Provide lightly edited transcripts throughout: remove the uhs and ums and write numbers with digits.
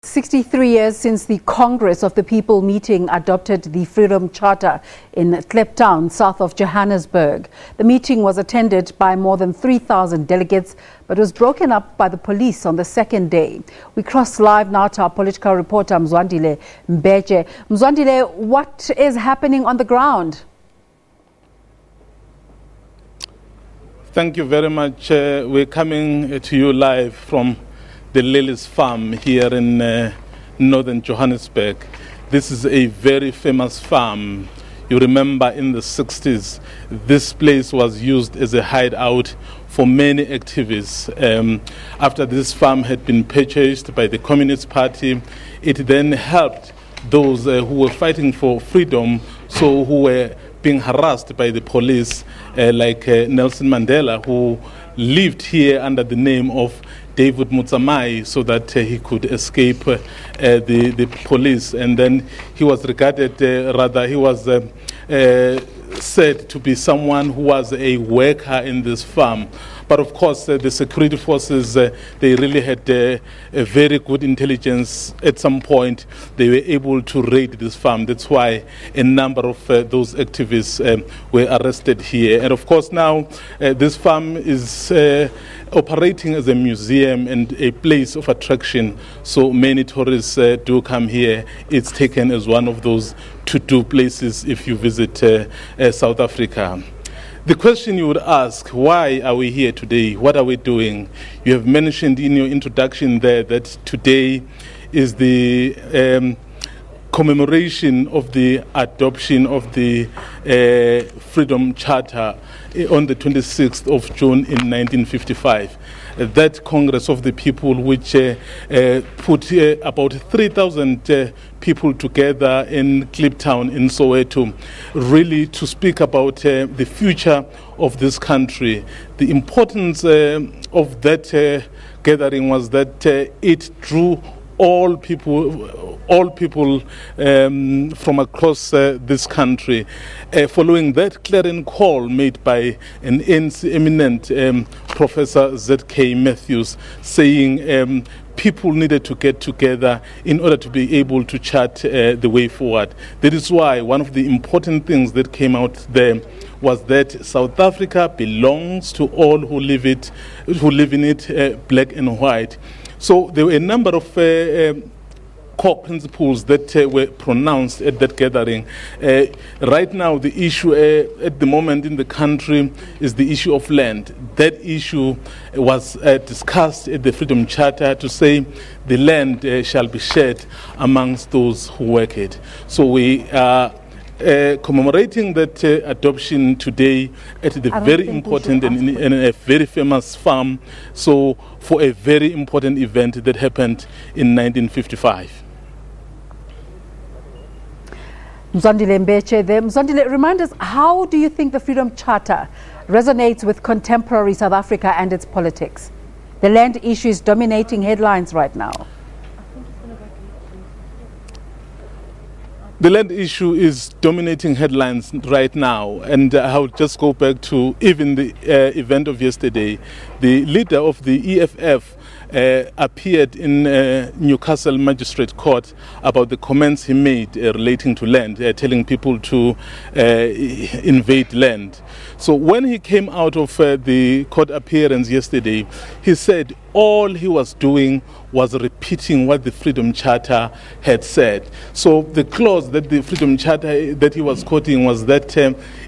63 years since the Congress of the People meeting adopted the Freedom Charter in Kliptown, south of Johannesburg. The meeting was attended by more than 3,000 delegates, but was broken up by the police on the second day. We cross live now to our political reporter Mzwandile Mbeje. Mzwandile, what is happening on the ground? Thank you very much. We're coming to you live from the Lilies farm here in northern Johannesburg. This is a very famous farm. You remember in the 60s, this place was used as a hideout for many activists. After this farm had been purchased by the Communist Party, it then helped those who were fighting for freedom, so who were being harassed by the police, like Nelson Mandela, who lived here under the name of David Mutsamai, so that he could escape the police. And then he was regarded, he was said to be someone who was a worker in this farm. But of course, the security forces, they really had a very good intelligence. At some point, they were able to raid this farm. That's why a number of those activists were arrested here. And of course, now this farm is operating as a museum and a place of attraction. So many tourists do come here. It's taken as one of those to-do places if you visit South Africa. The question you would ask, why are we here today? What are we doing? You have mentioned in your introduction there that today is the commemoration of the adoption of the Freedom Charter on the 26th of June in 1955. That Congress of the People, which put about 3,000 people together in Kliptown in Soweto, really to speak about the future of this country. The importance of that gathering was that it drew all people from across this country. Following that clarion call made by an ANC eminent Professor Z.K. Matthews, saying people needed to get together in order to be able to chart the way forward. That is why one of the important things that came out there was that South Africa belongs to all who live in it, black and white. So there were a number of core principles that were pronounced at that gathering. Right now, the issue at the moment in the country is the issue of land. That issue was discussed at the Freedom Charter to say the land shall be shared amongst those who work it. So we are commemorating that adoption today at the very important and a very famous farm, so for a very important event that happened in 1955. Mzwandile Mbeje there. Mzwandile, remind us, how do you think the Freedom Charter resonates with contemporary South Africa and its politics? The land issue is dominating headlines right now. The land issue is dominating headlines right now, and I'll just go back to even the event of yesterday. The leader of the EFF appeared in Newcastle Magistrate Court about the comments he made relating to land, telling people to invade land. So when he came out of the court appearance yesterday, he said all he was doing was repeating what the Freedom Charter had said. So the clause that the Freedom Charter that he was quoting was that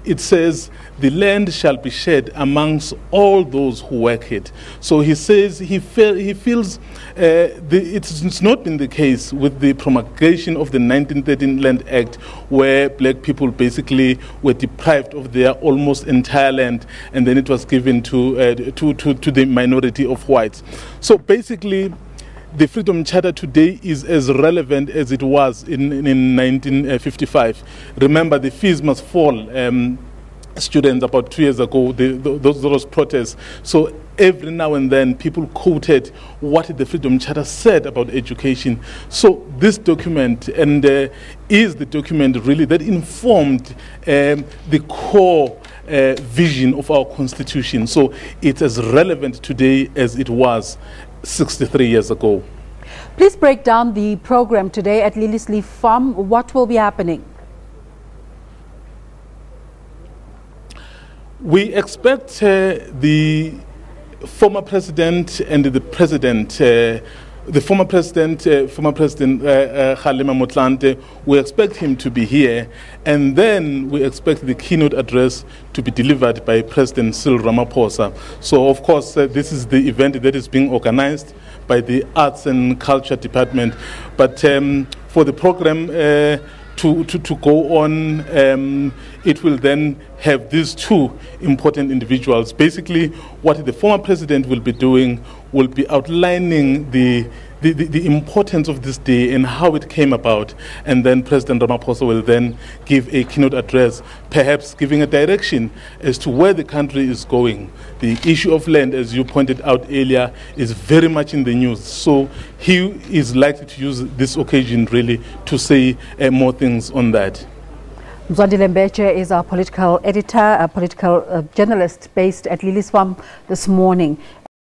it says the land shall be shared amongst all those who work it. So he says he feels it's not been the case with the promulgation of the 1913 Land Act, where black people basically were deprived of their almost entire land, and then it was given to the minority of whites. So basically, the Freedom Charter today is as relevant as it was in 1955. Remember, the fees must fall. Students about 2 years ago, those protests. So every now and then people quoted what the Freedom Charter said about education. So this document is the document really that informed the core vision of our Constitution. So it's as relevant today as it was 63 years ago. Please break down the program today at Lily's Leaf Farm. What will be happening? We expect the former president and the president, the former president Kgalema Motlanthe, we expect him to be here, and then we expect the keynote address to be delivered by President Cyril Ramaphosa. So, of course, this is the event that is being organized by the Arts and Culture Department. But for the program to go on, it will then have these two important individuals. Basically, what the former president will be doing will be outlining the importance of this day and how it came about. And then President Ramaphosa will then give a keynote address, perhaps giving a direction as to where the country is going. The issue of land, as you pointed out earlier, is very much in the news. So he is likely to use this occasion really to say more things on that. Mzwandile Mbeje is our political editor, a political journalist based at Lily's Farm this morning.